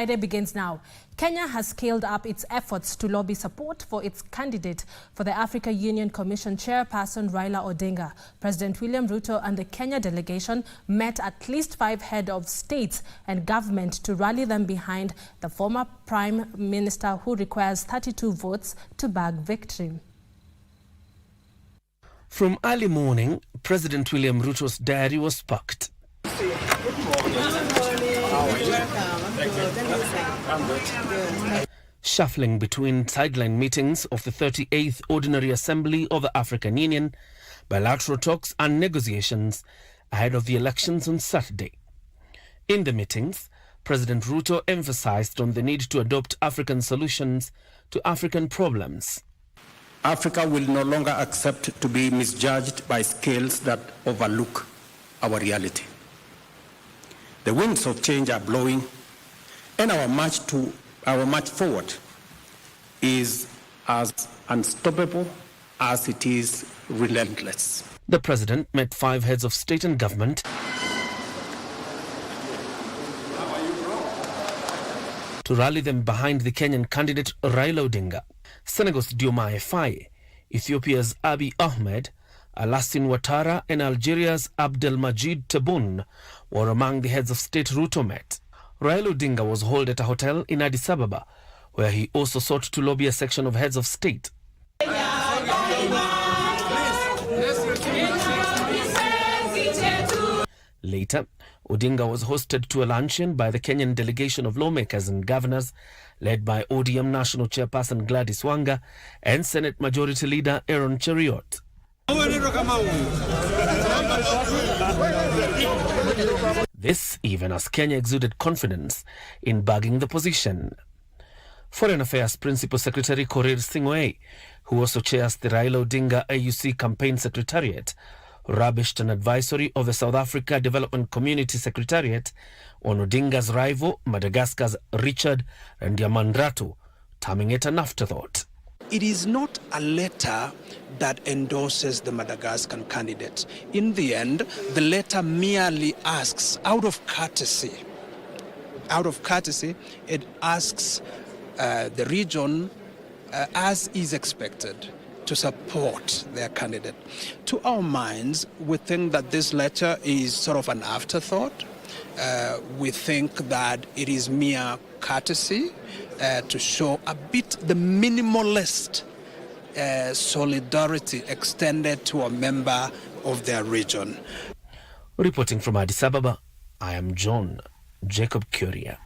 Friday begins now. Kenya has scaled up its efforts to lobby support for its candidate for the Africa Union Commission Chairperson Raila Odinga. President William Ruto and the Kenya delegation met at least 5 heads of states and government to rally them behind the former Prime Minister who requires 32 votes to bag victory. From early morning, President William Ruto's diary was packed. Shuffling between sideline meetings of the 38th Ordinary Assembly of the African Union, bilateral talks and negotiations ahead of the elections on Saturday. In the meetings, President Ruto emphasized on the need to adopt African solutions to African problems. Africa will no longer accept to be misjudged by scales that overlook our reality. The winds of change are blowing, and our march forward is as unstoppable as it is relentless. The president met 5 heads of state and government to rally them behind the Kenyan candidate Raila Odinga. Senegal's Diomaye Faye, Ethiopia's Abiy Ahmed, Alassane Ouattara and Algeria's Abdelmadjid Tebboune were among the heads of state Ruto met. Raila Odinga was hauled at a hotel in Addis Ababa, where he also sought to lobby a section of heads of state. Later, Odinga was hosted to a luncheon by the Kenyan delegation of lawmakers and governors, led by ODM National Chairperson Gladys Wanga and Senate Majority Leader Aaron Cheriot. This even as Kenya exuded confidence in bagging the position. Foreign Affairs Principal Secretary Korir Sing'oei, who also chairs the Raila Odinga AUC Campaign Secretariat, rubbished an advisory of the South Africa Development Community Secretariat on Odinga's rival, Madagascar's Richard Ndiamandrato, terming it an afterthought. It is not a letter that endorses the Madagascan candidate. In the end, the letter merely asks, out of courtesy, it asks the region, as is expected, to support their candidate. To our minds, we think that this letter is sort of an afterthought. We think that it is mere courtesy to show a bit the minimalist solidarity extended to a member of their region. Reporting from Addis Ababa, I am John Jacob Curia.